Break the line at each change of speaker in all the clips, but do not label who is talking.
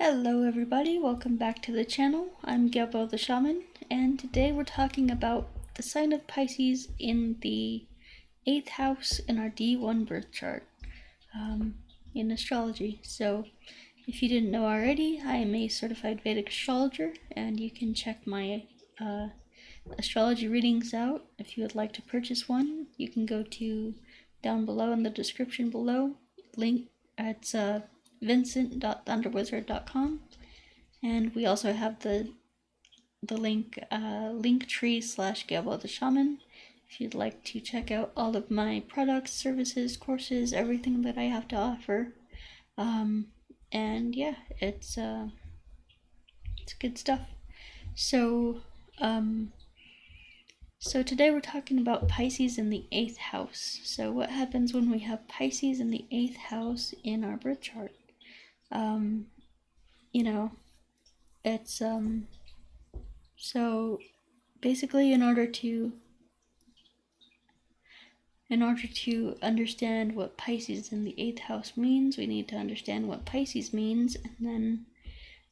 Hello everybody, welcome back to the channel. I'm Gebo the Shaman, and today we're talking about the sign of Pisces in the 8th house in our D1 birth chart in astrology. So if you didn't know already, I am a certified Vedic astrologer, and you can check my astrology readings out. If you would like to purchase one, you can go to down below in the description below. Link, it's vincent.thunderwizard.com, and we also have the link linktree/Gebo the Shaman if you'd like to check out all of my products, services, courses, everything that I have to offer. And yeah, it's good stuff. So today we're talking about Pisces in the 8th house. So what happens when we have Pisces in the 8th house in our birth chart? It's so basically in order to understand what Pisces in the 8th house means, we need to understand what Pisces means, and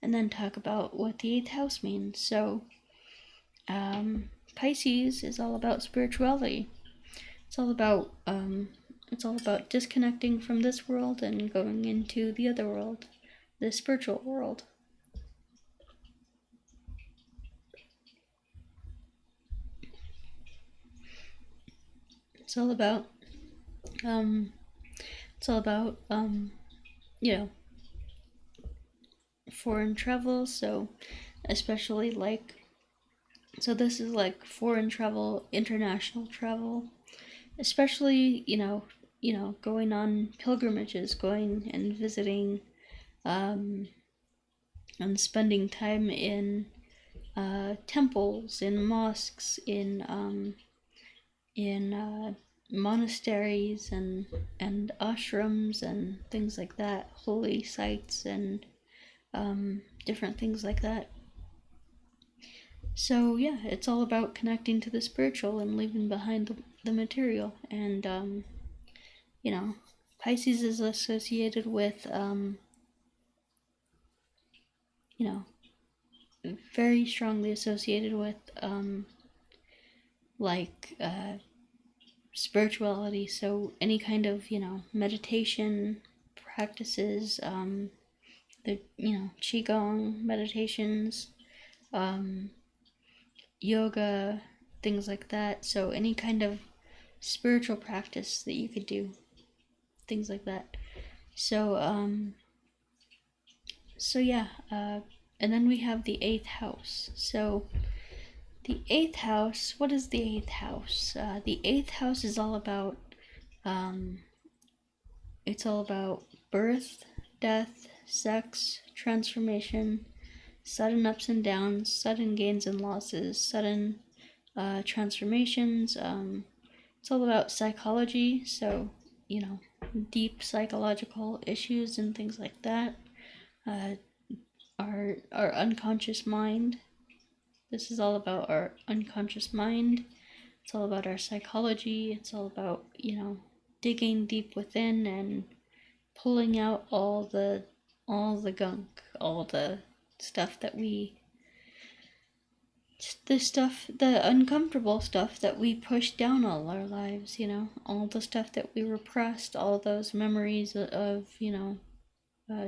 then talk about what the 8th house means. So Pisces is all about spirituality. It's all about disconnecting from this world and going into the other world, the spiritual world. It's all about foreign travel. So especially this is like foreign travel, international travel, especially going on pilgrimages, going and visiting and spending time in temples, in mosques, in monasteries and ashrams and things like that, holy sites and different things like that. So yeah, it's all about connecting to the spiritual and leaving behind the material. And Pisces is associated with very strongly associated with spirituality. So any kind of meditation practices, the qigong meditations, yoga, things like that. So any kind of spiritual practice that you could do, things like that. So and then we have the 8th house. So the 8th house, what is the 8th house? The 8th house is all about birth, death, sex, transformation, sudden ups and downs, sudden gains and losses, sudden transformations. It's all about psychology, so deep psychological issues and things like that. Our unconscious mind. This is all about our unconscious mind. It's all about our psychology. It's all about digging deep within and pulling out all the gunk, all the stuff that the uncomfortable stuff that we push down all our lives, all the stuff that we repressed, all those memories of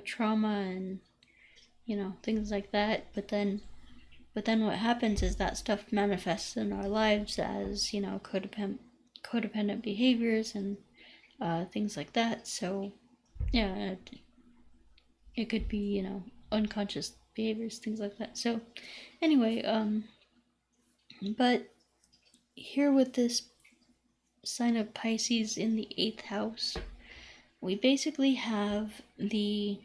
trauma and things like that. But then what happens is that stuff manifests in our lives as codependent behaviors and things like that. So yeah, it could be unconscious behaviors, things like that. So anyway, but here with this sign of Pisces in the 8th house, we basically have the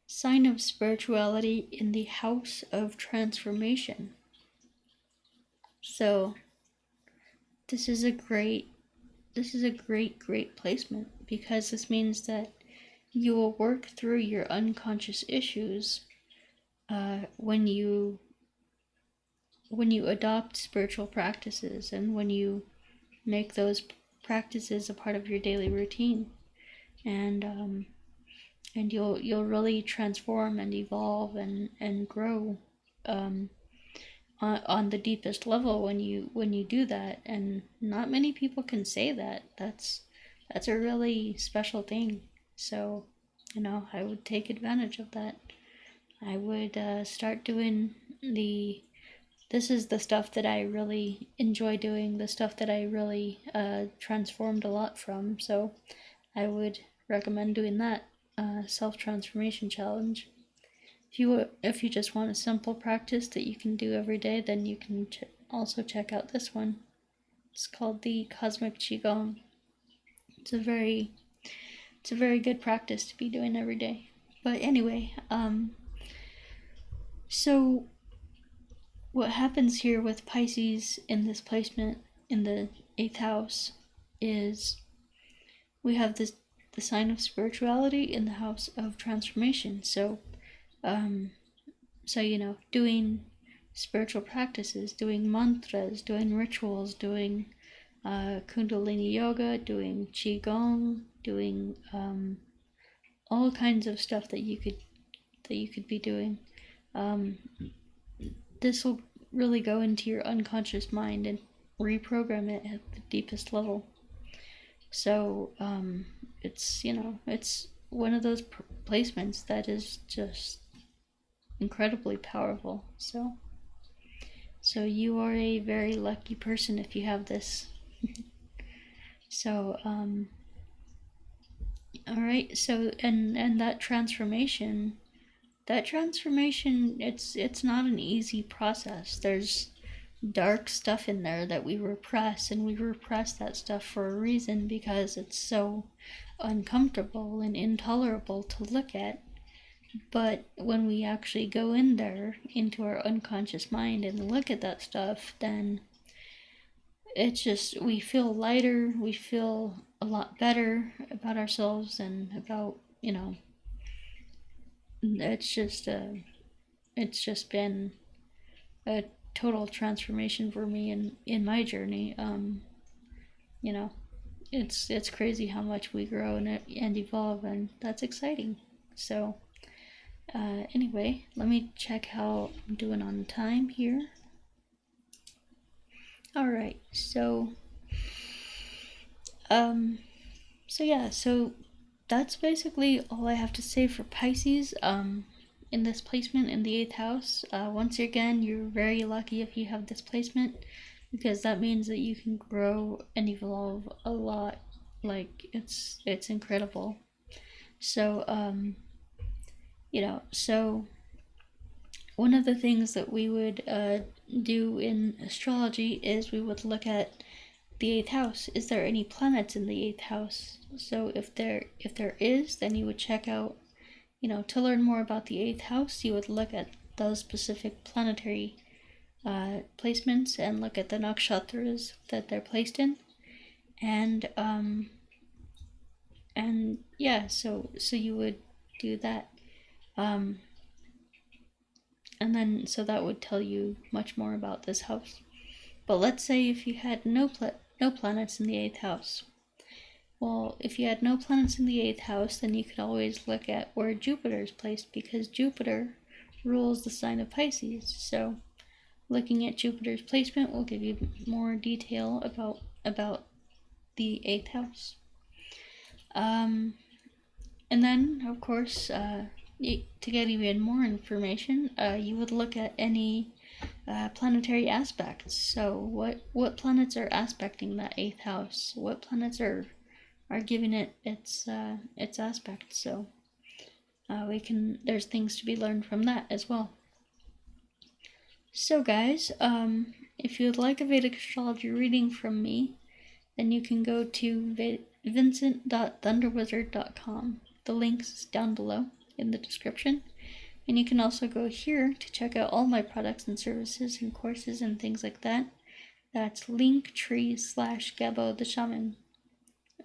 sign of spirituality in the house of transformation. So this is a great placement, because this means that you will work through your unconscious issues when you adopt spiritual practices and when you make those practices a part of your daily routine. And and you'll really transform and evolve and grow on the deepest level when you do that. And not many people can say that. That's a really special thing. So, I would take advantage of that. I would start doing this is the stuff that I really enjoy doing, the stuff that I really transformed a lot from. So I would recommend doing that self-transformation challenge. If you just want a simple practice that you can do every day, then you can also check out this one. It's called the Cosmic Qigong. It's a very good practice to be doing every day. But anyway, so what happens here with Pisces in this placement in the 8th house is we have the sign of spirituality in the house of transformation. So doing spiritual practices, doing mantras, doing rituals, doing Kundalini yoga, doing Qigong, doing all kinds of stuff that you could be doing. This will really go into your unconscious mind and reprogram it at the deepest level. So it's one of those placements that is just incredibly powerful. So you are a very lucky person if you have this. So all right. So and that transformation, it's not an easy process. There's dark stuff in there that we repress, and we repress that stuff for a reason, because it's so uncomfortable and intolerable to look at. But when we actually go in there into our unconscious mind and look at that stuff, then it's just, we feel lighter, we feel a lot better about ourselves and about, it's just been a total transformation for me in my journey. It's crazy how much we grow and evolve, and that's exciting. So anyway, let me check how I'm doing on time here. All right, so that's basically all I have to say for Pisces in this placement in the 8th house. Once again, you're very lucky if you have this placement, because that means that you can grow and evolve a lot. Like, it's incredible. So so one of the things that we would do in astrology is we would look at the 8th house. Is there any planets in the 8th house? So if there is, then you would check out, to learn more about the 8th house, you would look at those specific planetary placements and look at the nakshatras that they're placed in. And so you would do that. And then, so that would tell you much more about this house. But let's say if you had no planets in the 8th house. Well, if you had no planets in the 8th house, then you could always look at where Jupiter is placed, because Jupiter rules the sign of Pisces. So looking at Jupiter's placement will give you more detail about the 8th house. And then, of course, to get even more information, you would look at any planetary aspects. So what planets are aspecting that 8th house? What planets are giving it its aspect? So there's things to be learned from that as well. So guys, if you'd like a Vedic astrology reading from me, then you can go to vincent.thunderwizard.com. The link's down below in the description. And you can also go here to check out all my products and services and courses and things like that. That's linktree/Gebo the Shaman.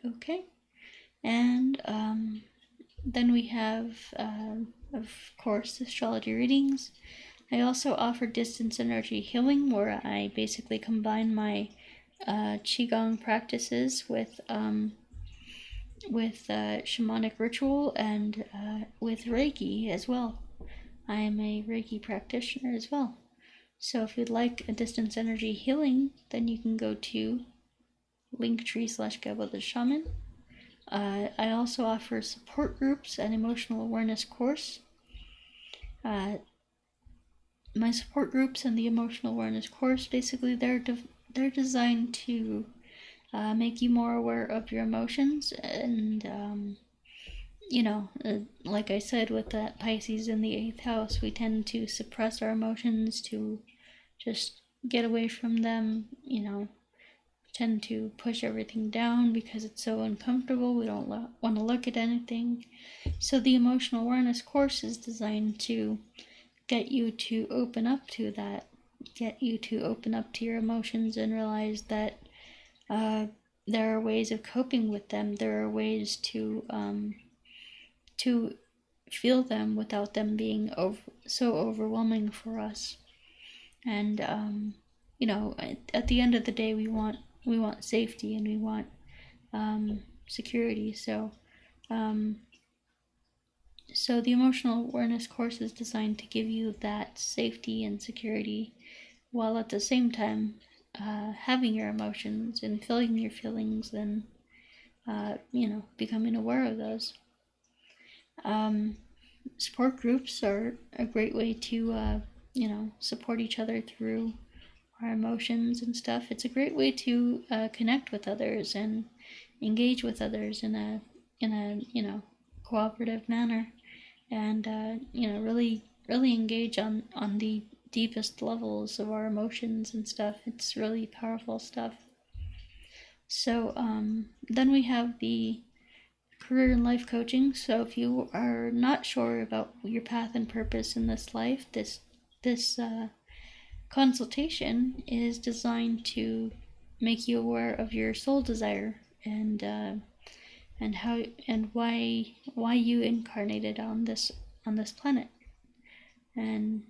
Okay. And then we have, of course, astrology readings. I also offer distance energy healing, where I basically combine my Qigong practices with shamanic ritual and with Reiki as well. I am a Reiki practitioner as well. So if you'd like a distance energy healing, then you can go to linktree/Gebo the Shaman. I also offer support groups and emotional awareness course. My support groups and the emotional awareness course, basically they're designed to make you more aware of your emotions and like I said, with that Pisces in the 8th house, we tend to suppress our emotions, to just get away from them, tend to push everything down because it's so uncomfortable. We don't want to look at anything. So the emotional awareness course is designed to get you to open up to that, get you to open up to your emotions and realize that there are ways of coping with them. There are ways to feel them without them being so overwhelming for us. And at the end of the day, we want safety and we want security. So the emotional awareness course is designed to give you that safety and security, while at the same time having your emotions and feeling your feelings and becoming aware of those. Support groups are a great way to support each other through our emotions and stuff. It's a great way to connect with others and engage with others in a cooperative manner, and really engage on the deepest levels of our emotions and stuff. It's really powerful stuff. So then we have the career and life coaching. So if you are not sure about your path and purpose in this life, this consultation is designed to make you aware of your soul desire and how and why you incarnated on this planet, and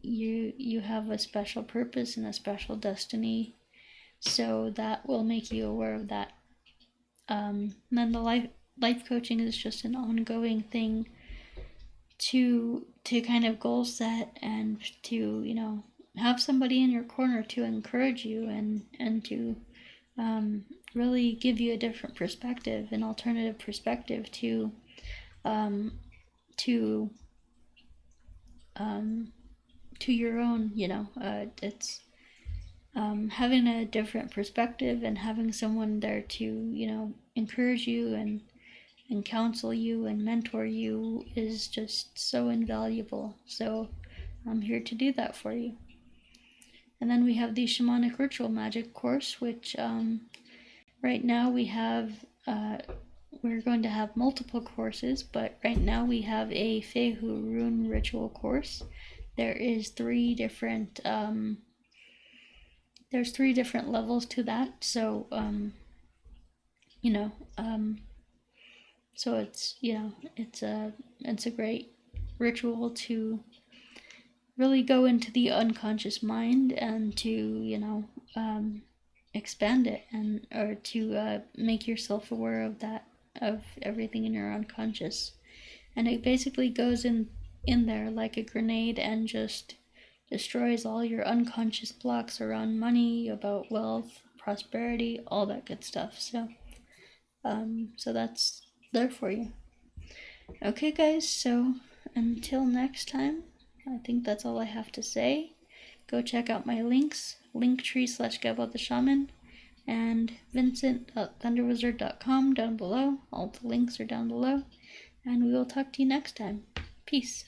you have a special purpose and a special destiny. So that will make you aware of that. Then the life coaching is just an ongoing thing to kind of goal set and to have somebody in your corner to encourage you and to really give you a different perspective, an alternative perspective to your own. It's having a different perspective and having someone there to encourage you and counsel you and mentor you is just so invaluable. So I'm here to do that for you. And then we have the Shamanic Ritual Magic course, which right now we have, we're going to have multiple courses, but right now we have a Fehu Rune Ritual course. There is three different levels to that. So so it's a great ritual to really go into the unconscious mind and to expand it, or to make yourself aware of everything in your unconscious. And it basically goes in there like a grenade and just destroys all your unconscious blocks around money, about wealth, prosperity, all that good stuff. So that's there for you. Okay guys, so until next time, I think that's all I have to say. Go check out my links, linktree/Gebo the Shaman, and vincent.thunderwizard.com down below. All the links are down below, and we will talk to you next time. Peace.